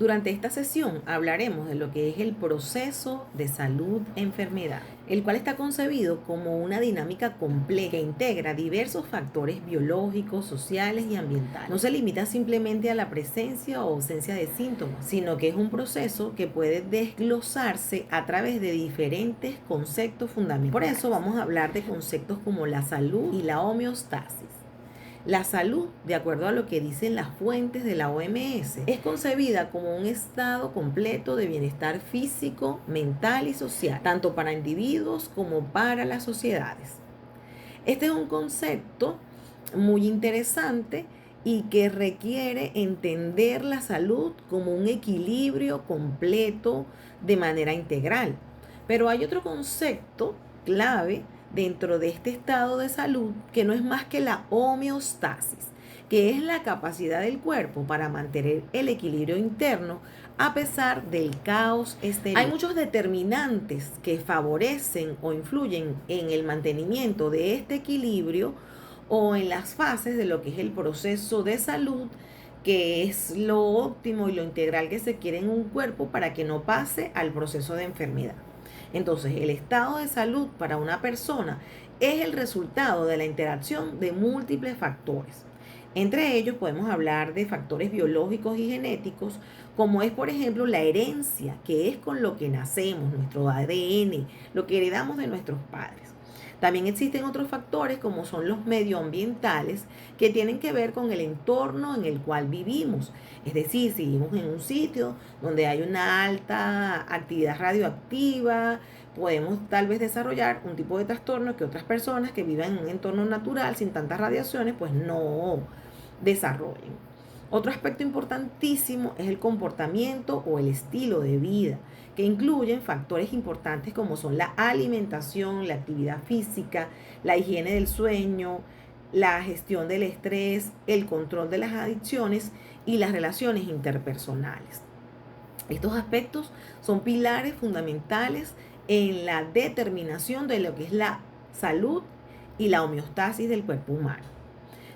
Durante esta sesión hablaremos de lo que es el proceso de salud-enfermedad, el cual está concebido como una dinámica compleja que integra diversos factores biológicos, sociales y ambientales. No se limita simplemente a la presencia o ausencia de síntomas, sino que es un proceso que puede desglosarse a través de diferentes conceptos fundamentales. Por eso vamos a hablar de conceptos como la salud y la homeostasis. La salud, de acuerdo a lo que dicen las fuentes de la OMS, es concebida como un estado completo de bienestar físico, mental y social, tanto para individuos como para las sociedades. Este es un concepto muy interesante y que requiere entender la salud como un equilibrio completo de manera integral. Pero hay otro concepto clave dentro de este estado de salud que no es más que la homeostasis, que es la capacidad del cuerpo para mantener el equilibrio interno a pesar del caos exterior. Hay muchos determinantes que favorecen o influyen en el mantenimiento de este equilibrio o en las fases de lo que es el proceso de salud, que es lo óptimo y lo integral que se quiere en un cuerpo para que no pase al proceso de enfermedad. Entonces, el estado de salud para una persona es el resultado de la interacción de múltiples factores. Entre ellos podemos hablar de factores biológicos y genéticos, como es, por ejemplo, la herencia, que es con lo que nacemos, nuestro ADN, lo que heredamos de nuestros padres. También existen otros factores como son los medioambientales que tienen que ver con el entorno en el cual vivimos. Es decir, si vivimos en un sitio donde hay una alta actividad radioactiva, podemos tal vez desarrollar un tipo de trastorno que otras personas que viven en un entorno natural sin tantas radiaciones pues no desarrollen. Otro aspecto importantísimo es el comportamiento o el estilo de vida, que incluyen factores importantes como son la alimentación, la actividad física, la higiene del sueño, la gestión del estrés, el control de las adicciones y las relaciones interpersonales. Estos aspectos son pilares fundamentales en la determinación de lo que es la salud y la homeostasis del cuerpo humano.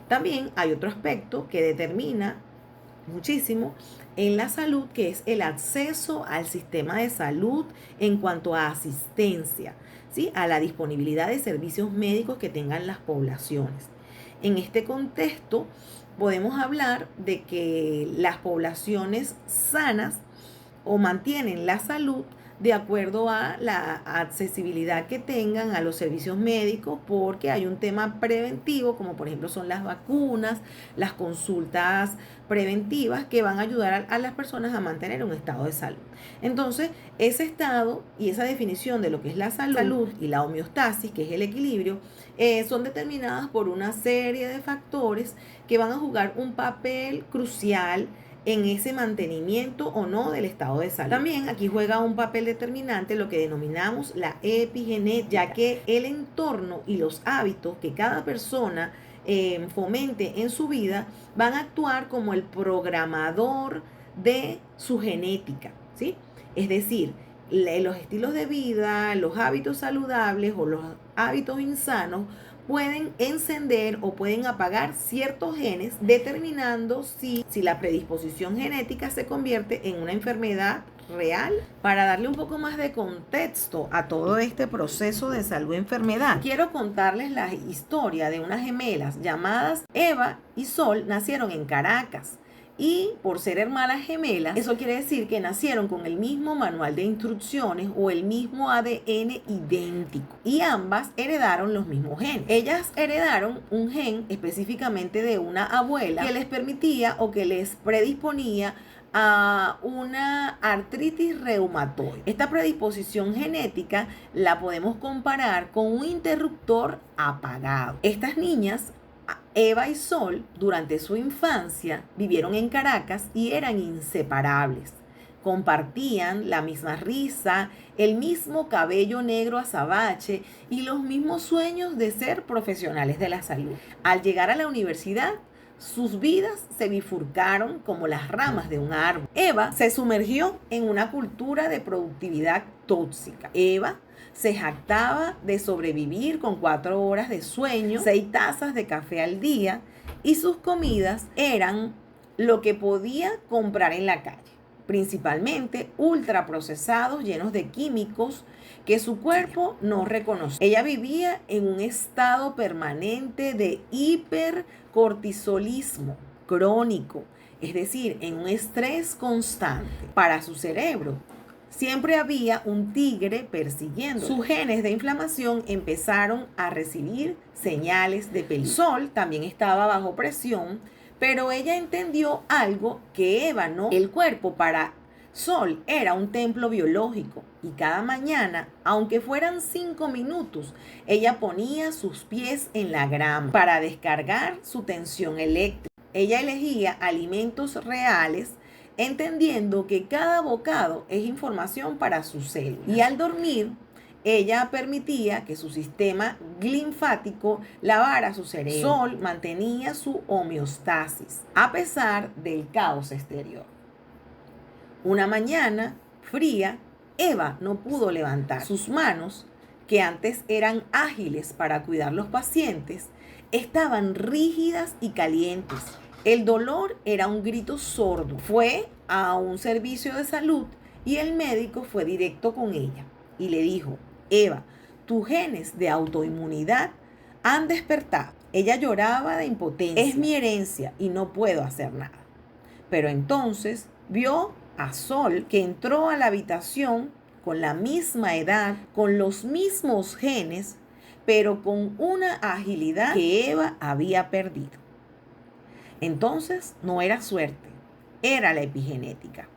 También hay otro aspecto que determina muchísimo en la salud, que es el acceso al sistema de salud en cuanto a asistencia, ¿sí? A la disponibilidad de servicios médicos que tengan las poblaciones. En este contexto, podemos hablar de que las poblaciones sanas o mantienen la salud de acuerdo a la accesibilidad que tengan a los servicios médicos, porque hay un tema preventivo, como por ejemplo son las vacunas, las consultas preventivas que van a ayudar a las personas a mantener un estado de salud. Entonces, ese estado y esa definición de lo que es la salud y la homeostasis, que es el equilibrio, son determinadas por una serie de factores que van a jugar un papel crucial en ese mantenimiento o no del estado de salud. También aquí juega un papel determinante lo que denominamos la epigenética, ya que el entorno y los hábitos que cada persona fomente en su vida van a actuar como el programador de su genética, ¿sí? Es decir, los estilos de vida, los hábitos saludables o los hábitos insanos pueden encender o pueden apagar ciertos genes, determinando si la predisposición genética se convierte en una enfermedad real. Para darle un poco más de contexto a todo este proceso de salud-enfermedad, quiero contarles la historia de unas gemelas llamadas Eva y Sol. Nacieron en Caracas. Y por ser hermanas gemelas, eso quiere decir que nacieron con el mismo manual de instrucciones o el mismo ADN idéntico. Y ambas heredaron los mismos genes. Ellas heredaron un gen específicamente de una abuela que les permitía o que les predisponía a una artritis reumatoide. Esta predisposición genética la podemos comparar con un interruptor apagado. Estas niñas, Eva y Sol, durante su infancia vivieron en Caracas y eran inseparables. Compartían la misma risa, el mismo cabello negro azabache y los mismos sueños de ser profesionales de la salud. Al llegar a la universidad, sus vidas se bifurcaron como las ramas de un árbol. Eva se sumergió en una cultura de productividad tóxica. Eva se jactaba de sobrevivir con 4 horas de sueño, 6 tazas de café al día, y sus comidas eran lo que podía comprar en la calle. principalmente ultraprocesados llenos de químicos que su cuerpo no reconoce. Ella vivía en un estado permanente de hipercortisolismo crónico, es decir, en un estrés constante. Para su cerebro siempre había un tigre persiguiendo. Sus genes de inflamación empezaron a recibir señales de peligro. Sol también estaba bajo presión, pero ella entendió algo que Eva no. El cuerpo para Sol era un templo biológico y cada mañana, aunque fueran 5 minutos, ella ponía sus pies en la grama para descargar su tensión eléctrica. Ella elegía alimentos reales, entendiendo que cada bocado es información para su célula. Y al dormir, ella permitía que su sistema linfático lavara su cerebro. Sol mantenía su homeostasis a pesar del caos exterior. Una mañana fría, Eva no pudo levantar. Sus manos, que antes eran ágiles para cuidar los pacientes, estaban rígidas y calientes. El dolor era un grito sordo. Fue a un servicio de salud y el médico fue directo con ella y le dijo: Eva, tus genes de autoinmunidad han despertado. Ella lloraba de impotencia. Es mi herencia y no puedo hacer nada. Pero entonces vio a Sol, que entró a la habitación con la misma edad, con los mismos genes, pero con una agilidad que Eva había perdido. Entonces no era suerte, era la epigenética.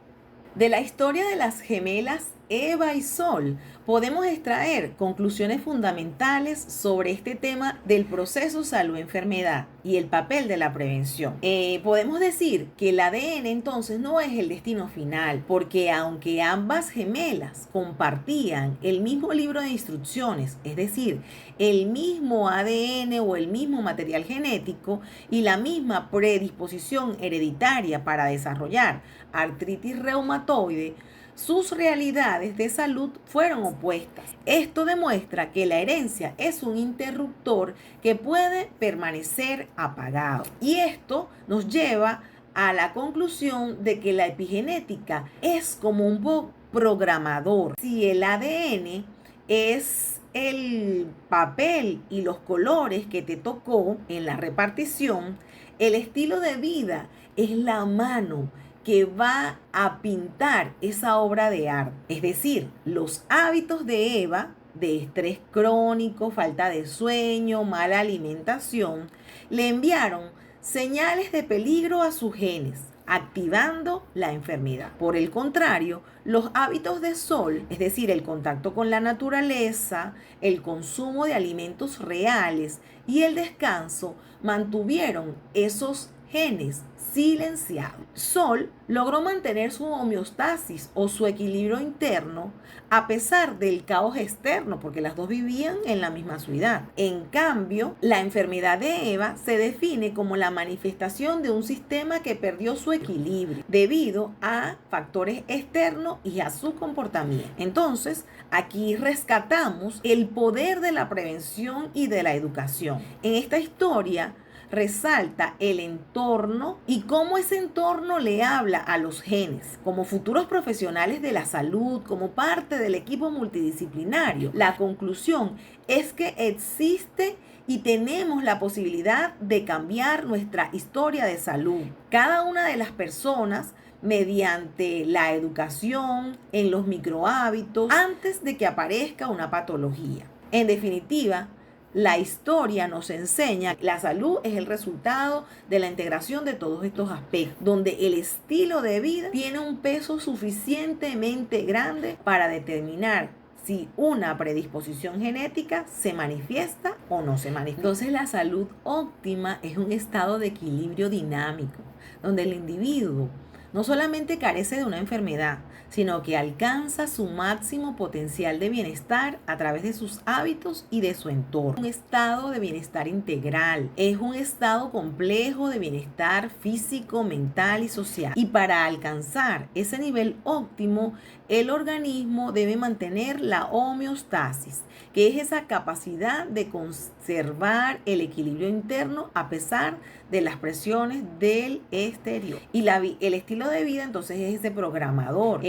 De la historia de las gemelas Eva y Sol podemos extraer conclusiones fundamentales sobre este tema del proceso salud-enfermedad y el papel de la prevención. Podemos decir que el ADN entonces no es el destino final, porque aunque ambas gemelas compartían el mismo libro de instrucciones, es decir, el mismo ADN o el mismo material genético y la misma predisposición hereditaria para desarrollar artritis reumatoide, sus realidades de salud fueron opuestas. Esto demuestra que la herencia es un interruptor que puede permanecer apagado. Y esto nos lleva a la conclusión de que la epigenética es como un programador. Si el ADN es el papel y los colores que te tocó en la repartición, el estilo de vida es la mano que va a pintar esa obra de arte. Es decir, los hábitos de Eva, de estrés crónico, falta de sueño, mala alimentación, le enviaron señales de peligro a sus genes, activando la enfermedad. Por el contrario, los hábitos de Sol, es decir, el contacto con la naturaleza, el consumo de alimentos reales y el descanso, mantuvieron esos genes silenciados. Sol logró mantener su homeostasis o su equilibrio interno a pesar del caos externo, porque las dos vivían en la misma ciudad. En cambio, la enfermedad de Eva se define como la manifestación de un sistema que perdió su equilibrio debido a factores externos y a su comportamiento. Entonces, aquí rescatamos el poder de la prevención y de la educación. En esta historia resalta el entorno y cómo ese entorno le habla a los genes. Como futuros profesionales de la salud, como parte del equipo multidisciplinario, la conclusión es que existe y tenemos la posibilidad de cambiar nuestra historia de salud. Cada una de las personas, mediante la educación, en los microhábitos, antes de que aparezca una patología. En definitiva, la historia nos enseña que la salud es el resultado de la integración de todos estos aspectos, donde el estilo de vida tiene un peso suficientemente grande para determinar si una predisposición genética se manifiesta o no se manifiesta. Entonces, la salud óptima es un estado de equilibrio dinámico, donde el individuo no solamente carece de una enfermedad, sino que alcanza su máximo potencial de bienestar a través de sus hábitos y de su entorno. Un estado de bienestar integral, es un estado complejo de bienestar físico, mental y social. Y para alcanzar ese nivel óptimo, el organismo debe mantener la homeostasis, que es esa capacidad de conservar el equilibrio interno a pesar de las presiones del exterior. Y el estilo estilo de vida entonces es ese programador.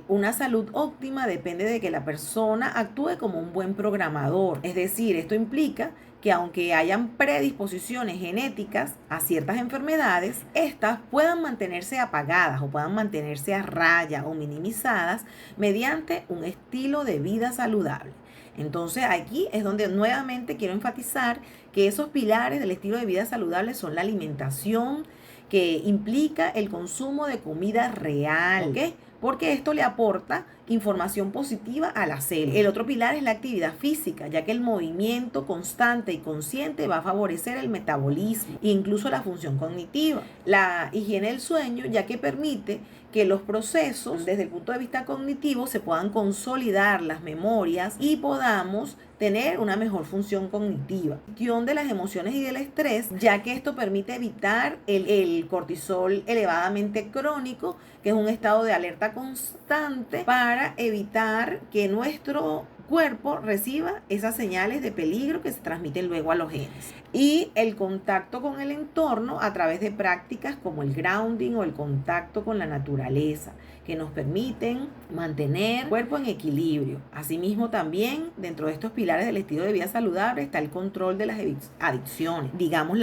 Una salud óptima depende de que la persona actúe como un buen programador. Es decir, esto implica que aunque hayan predisposiciones genéticas a ciertas enfermedades, estas puedan mantenerse apagadas o puedan mantenerse a raya o minimizadas mediante un estilo de vida saludable. Entonces aquí es donde nuevamente quiero enfatizar que esos pilares del estilo de vida saludable son la alimentación, que implica el consumo de comida real, ¿ok? Porque esto le aporta información positiva a la célula. El otro pilar es la actividad física, ya que el movimiento constante y consciente va a favorecer el metabolismo e incluso la función cognitiva. La higiene del sueño, ya que permite que los procesos desde el punto de vista cognitivo se puedan consolidar las memorias y podamos tener una mejor función cognitiva. Gestión de las emociones y del estrés, ya que esto permite evitar el cortisol elevadamente crónico, que es un estado de alerta constante, para evitar que nuestro cuerpo reciba esas señales de peligro que se transmiten luego a los genes. Y el contacto con el entorno a través de prácticas como el grounding o el contacto con la naturaleza, que nos permiten mantener el cuerpo en equilibrio. Asimismo, también dentro de estos pilares del estilo de vida saludable está el control de las adicciones. Digamos,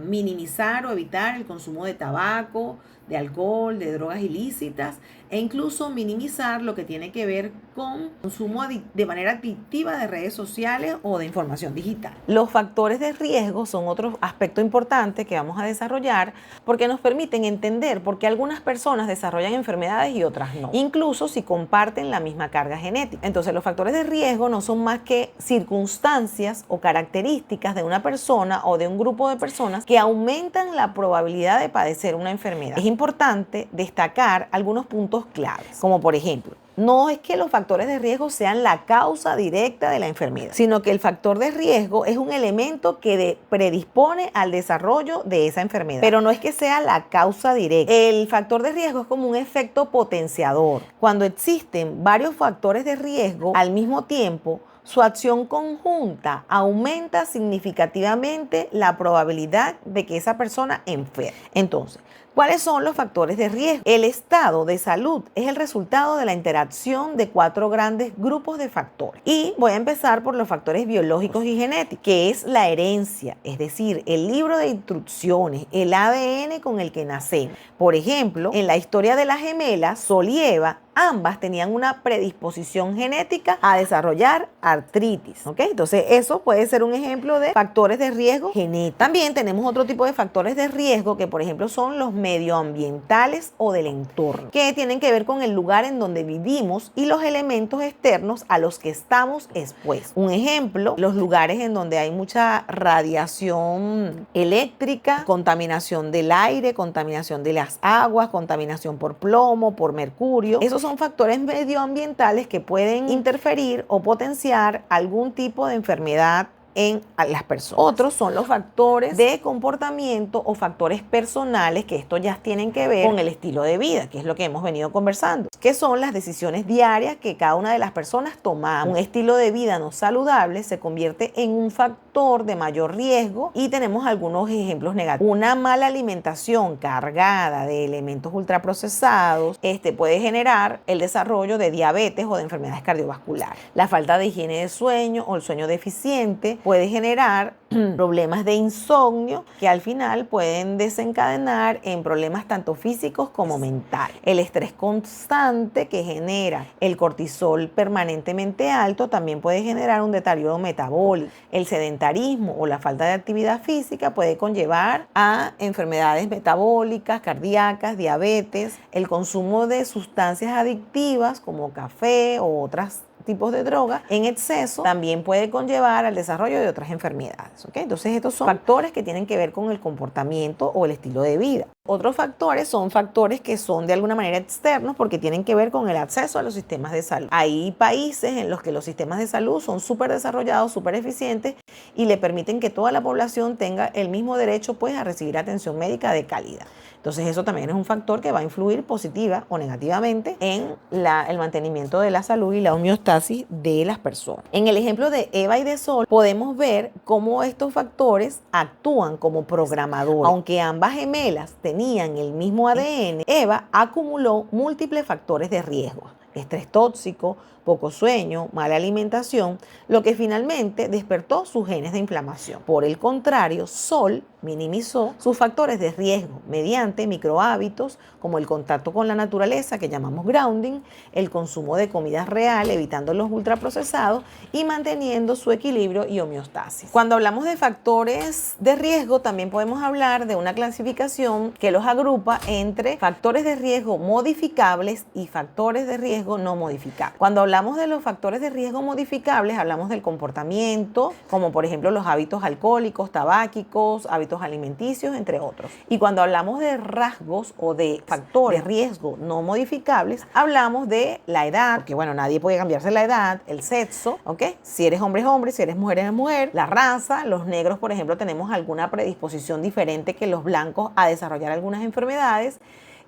minimizar o evitar el consumo de tabaco, de alcohol, de drogas ilícitas, e incluso minimizar lo que tiene que ver con consumo de manera adictiva de redes sociales o de información digital. Los factores de riesgo son otro aspecto importante que vamos a desarrollar porque nos permiten entender por qué algunas personas desarrollan enfermedades y otras no, incluso si comparten la misma carga genética. Entonces, los factores de riesgo no son más que circunstancias o características de una persona o de un grupo de personas que aumentan la probabilidad de padecer una enfermedad. Es importante destacar algunos puntos claves, como por ejemplo, no es que los factores de riesgo sean la causa directa de la enfermedad, sino que el factor de riesgo es un elemento que predispone al desarrollo de esa enfermedad, pero no es que sea la causa directa. El factor de riesgo es como un efecto potenciador. Cuando existen varios factores de riesgo al mismo tiempo, su acción conjunta aumenta significativamente la probabilidad de que esa persona enferme. Entonces, ¿cuáles son los factores de riesgo? El estado de salud es el resultado de la interacción de 4 grandes grupos de factores. Y voy a empezar por los factores biológicos y genéticos, que es la herencia, es decir, el libro de instrucciones, el ADN con el que nacemos. Por ejemplo, en la historia de las gemelas, Sol y Eva, ambas tenían una predisposición genética a desarrollar artritis, ¿ok? Entonces, eso puede ser un ejemplo de factores de riesgo genéticos. También tenemos otro tipo de factores de riesgo que, por ejemplo, son los medioambientales o del entorno, que tienen que ver con el lugar en donde vivimos y los elementos externos a los que estamos expuestos. Un ejemplo, los lugares en donde hay mucha radiación eléctrica, contaminación del aire, contaminación de las aguas, contaminación por plomo, por mercurio. Esos son factores medioambientales que pueden interferir o potenciar algún tipo de enfermedad en las personas. Otros son los factores de comportamiento o factores personales, que estos ya tienen que ver con el estilo de vida, que es lo que hemos venido conversando, que son las decisiones diarias que cada una de las personas tomamos. Un estilo de vida no saludable se convierte en un factor de mayor riesgo y tenemos algunos ejemplos negativos. Una mala alimentación cargada de elementos ultraprocesados puede generar el desarrollo de diabetes o de enfermedades cardiovasculares. La falta de higiene de sueño o el sueño deficiente puede generar problemas de insomnio que al final pueden desencadenar en problemas tanto físicos como mentales. El estrés constante que genera el cortisol permanentemente alto también puede generar un deterioro metabólico. El sedentarismo o la falta de actividad física puede conllevar a enfermedades metabólicas, cardíacas, diabetes. El consumo de sustancias adictivas como café o otras tipos de drogas en exceso también puede conllevar al desarrollo de otras enfermedades, ¿ok? Entonces, estos son factores que tienen que ver con el comportamiento o el estilo de vida. Otros factores son factores que son de alguna manera externos porque tienen que ver con el acceso a los sistemas de salud. Hay países en los que los sistemas de salud son súper desarrollados, súper eficientes y le permiten que toda la población tenga el mismo derecho pues a recibir atención médica de calidad. Entonces, eso también es un factor que va a influir positiva o negativamente en el mantenimiento de la salud y la homeostasis de las personas. En el ejemplo de Eva y de Sol, podemos ver cómo estos factores actúan como programadores. Aunque ambas gemelas tenían el mismo ADN, Eva acumuló múltiples factores de riesgo. Estrés tóxico, poco sueño, mala alimentación, lo que finalmente despertó sus genes de inflamación. Por el contrario, Sol minimizó sus factores de riesgo mediante microhábitos como el contacto con la naturaleza, que llamamos grounding, el consumo de comida real, evitando los ultraprocesados y manteniendo su equilibrio y homeostasis. Cuando hablamos de factores de riesgo, también podemos hablar de una clasificación que los agrupa entre factores de riesgo modificables y factores de riesgo no modificables. Cuando hablamos de los factores de riesgo modificables, hablamos del comportamiento, como por ejemplo los hábitos alcohólicos, tabáquicos, hábitos alimenticios, entre otros. Y cuando hablamos de rasgos o de factores de riesgo no modificables, hablamos de la edad, porque bueno, nadie puede cambiarse la edad, el sexo, ¿ok? Si eres hombre es hombre, si eres mujer es mujer, la raza, los negros, por ejemplo, tenemos alguna predisposición diferente que los blancos a desarrollar algunas enfermedades,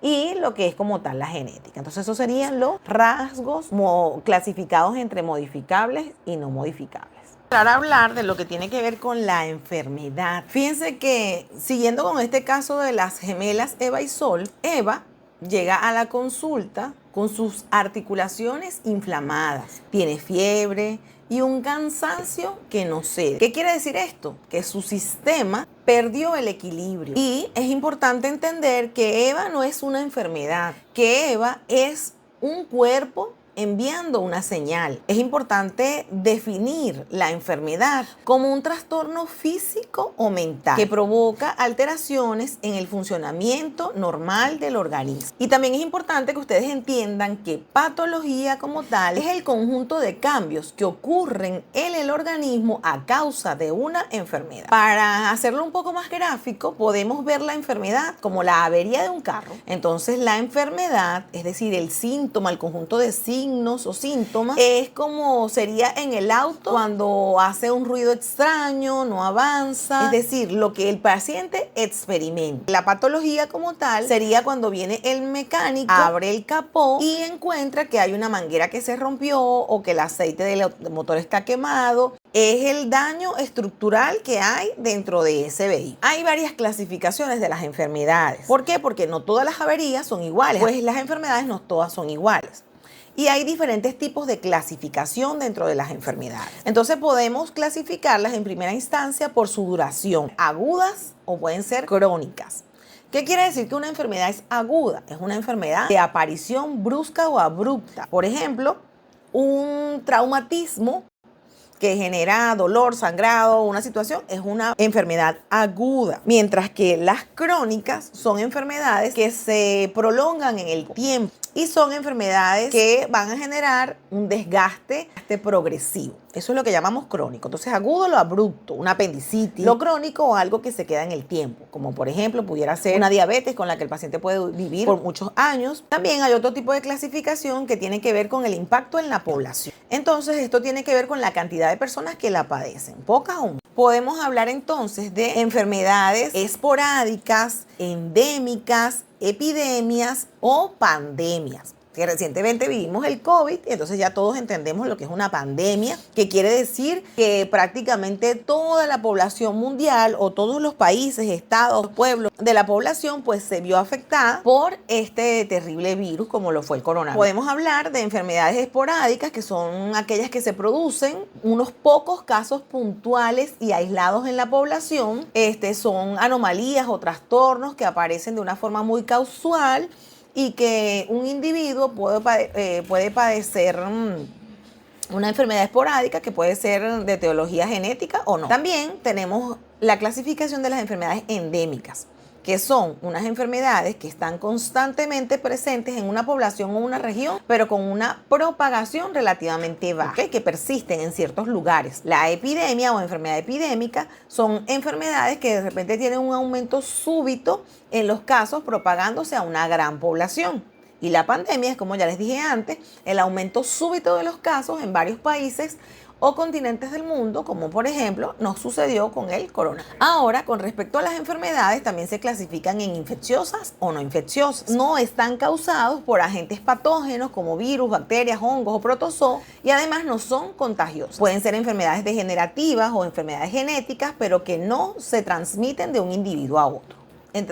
y lo que es como tal la genética. Entonces esos serían los rasgos clasificados entre modificables y no modificables. Para hablar de lo que tiene que ver con la enfermedad. Fíjense que siguiendo con este caso de las gemelas Eva y Sol, Eva llega a la consulta con sus articulaciones inflamadas, tiene fiebre y un cansancio que no cede. ¿Qué quiere decir esto? Que su sistema perdió el equilibrio. Y es importante entender que Eva no es una enfermedad, que Eva es un cuerpo enviando una señal. Es importante definir la enfermedad como un trastorno físico o mental que provoca alteraciones en el funcionamiento normal del organismo. Y también es importante que ustedes entiendan que patología como tal es el conjunto de cambios que ocurren en el organismo a causa de una enfermedad. Para hacerlo un poco más gráfico, podemos ver la enfermedad como la avería de un carro. Entonces la enfermedad, es decir, el síntoma, el conjunto de signos o síntomas, es como sería en el auto cuando hace un ruido extraño, no avanza, es decir, lo que el paciente experimenta. La patología como tal sería cuando viene el mecánico, abre el capó y encuentra que hay una manguera que se rompió o que el aceite del motor está quemado. Es el daño estructural que hay dentro de ese vehículo. Hay varias clasificaciones de las enfermedades. ¿Por qué? Porque no todas las averías son iguales. Pues las enfermedades no todas son iguales. Y hay diferentes tipos de clasificación dentro de las enfermedades. Entonces podemos clasificarlas en primera instancia por su duración, agudas o pueden ser crónicas. ¿Qué quiere decir que una enfermedad es aguda? Es una enfermedad de aparición brusca o abrupta. Por ejemplo, un traumatismo que genera dolor, sangrado, una situación, es una enfermedad aguda. Mientras que las crónicas son enfermedades que se prolongan en el tiempo y son enfermedades que van a generar un desgaste progresivo. Eso es lo que llamamos crónico. Entonces, agudo lo abrupto, una apendicitis. Lo crónico o algo que se queda en el tiempo, como por ejemplo pudiera ser una diabetes con la que el paciente puede vivir por muchos años. También hay otro tipo de clasificación que tiene que ver con el impacto en la población. Entonces, esto tiene que ver con la cantidad de personas que la padecen, pocas o muchas. Podemos hablar entonces de enfermedades esporádicas, endémicas, epidemias o pandemias. Que recientemente vivimos el COVID, entonces ya todos entendemos lo que es una pandemia, que quiere decir que prácticamente toda la población mundial o todos los países, estados, pueblos de la población pues se vio afectada por este terrible virus como lo fue el coronavirus. Podemos hablar de enfermedades esporádicas, que son aquellas que se producen unos pocos casos puntuales y aislados en la población. Son anomalías o trastornos que aparecen de una forma muy casual y que un individuo puede padecer una enfermedad esporádica que puede ser de etiología genética o no. También tenemos la clasificación de las enfermedades endémicas, que son unas enfermedades que están constantemente presentes en una población o una región, pero con una propagación relativamente baja, ¿okay? Que persisten en ciertos lugares. La epidemia o enfermedad epidémica son enfermedades que de repente tienen un aumento súbito en los casos, propagándose a una gran población. Y la pandemia es, como ya les dije antes, el aumento súbito de los casos en varios países o continentes del mundo, como por ejemplo nos sucedió con el coronavirus. Ahora, con respecto a las enfermedades, también se clasifican en infecciosas o no infecciosas. No están causados por agentes patógenos como virus, bacterias, hongos o protozoos, y además no son contagiosas. Pueden ser enfermedades degenerativas o enfermedades genéticas, pero que no se transmiten de un individuo a otro.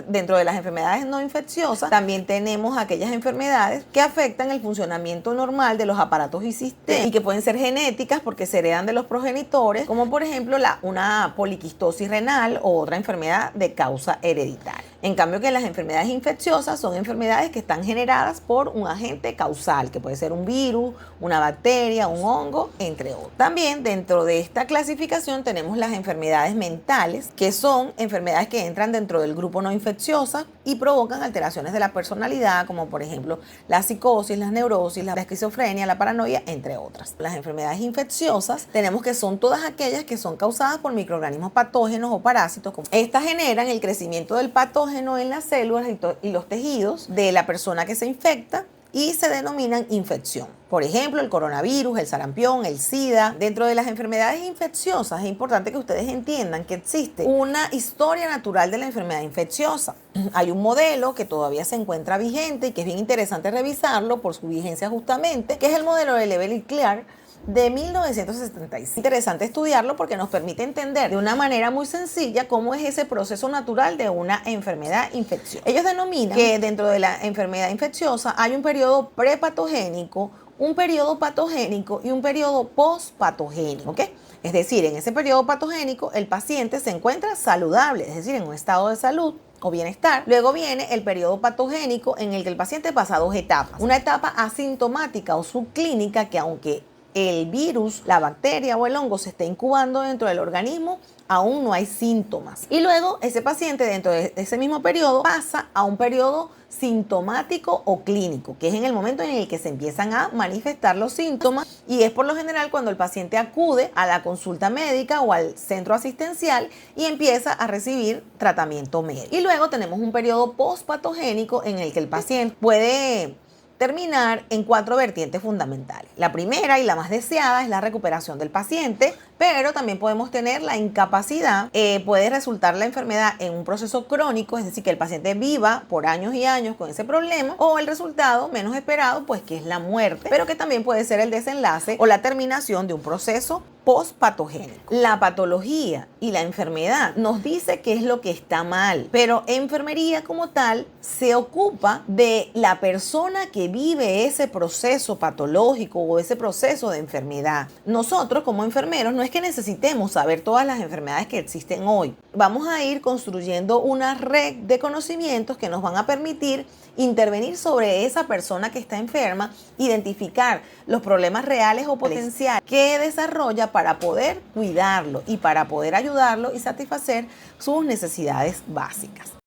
dentro de las enfermedades no infecciosas, también tenemos aquellas enfermedades que afectan el funcionamiento normal de los aparatos y sistemas y que pueden ser genéticas porque se heredan de los progenitores, como por ejemplo una poliquistosis renal o otra enfermedad de causa hereditaria. En cambio que las enfermedades infecciosas son enfermedades que están generadas por un agente causal, que puede ser un virus, una bacteria, un hongo, entre otros. También dentro de esta clasificación tenemos las enfermedades mentales, que son enfermedades que entran dentro del grupo no infecciosa y provocan alteraciones de la personalidad, como por ejemplo la psicosis, las neurosis, la esquizofrenia, la paranoia, entre otras. Las enfermedades infecciosas tenemos que son todas aquellas que son causadas por microorganismos patógenos o parásitos. Estas generan el crecimiento del patógeno en las células y los tejidos de la persona que se infecta y se denominan infección. Por ejemplo, el coronavirus, el sarampión, el SIDA. Dentro de las enfermedades infecciosas es importante que ustedes entiendan que existe una historia natural de la enfermedad infecciosa. Hay un modelo que todavía se encuentra vigente y que es bien interesante revisarlo por su vigencia justamente, que es el modelo de Lebel y Clark de 1976. Interesante estudiarlo porque nos permite entender de una manera muy sencilla cómo es ese proceso natural de una enfermedad infecciosa. Ellos denominan que dentro de la enfermedad infecciosa hay un periodo prepatogénico, un periodo patogénico y un periodo postpatogénico, ¿ok? Es decir, en ese periodo patogénico el paciente se encuentra saludable, es decir, en un estado de salud o bienestar. Luego viene el periodo patogénico en el que el paciente pasa dos etapas. Una etapa asintomática o subclínica que aunque el virus, la bacteria o el hongo se esté incubando dentro del organismo, aún no hay síntomas. Y luego ese paciente dentro de ese mismo periodo pasa a un periodo sintomático o clínico, que es en el momento en el que se empiezan a manifestar los síntomas y es por lo general cuando el paciente acude a la consulta médica o al centro asistencial y empieza a recibir tratamiento médico. Y luego tenemos un periodo postpatogénico en el que el paciente puede terminar en 4 vertientes fundamentales. La primera y la más deseada es la recuperación del paciente, pero también podemos tener la incapacidad. Puede resultar la enfermedad en un proceso crónico, es decir, que el paciente viva por años y años con ese problema, o el resultado menos esperado, pues que es la muerte, pero que también puede ser el desenlace o la terminación de un proceso postpatogénico. La patología y la enfermedad nos dice qué es lo que está mal, pero enfermería como tal se ocupa de la persona que vive ese proceso patológico o ese proceso de enfermedad. Nosotros como enfermeros no es que necesitemos saber todas las enfermedades que existen hoy. Vamos a ir construyendo una red de conocimientos que nos van a permitir intervenir sobre esa persona que está enferma, identificar los problemas reales o potenciales que desarrolla para poder cuidarlo y para poder ayudarlo y satisfacer sus necesidades básicas.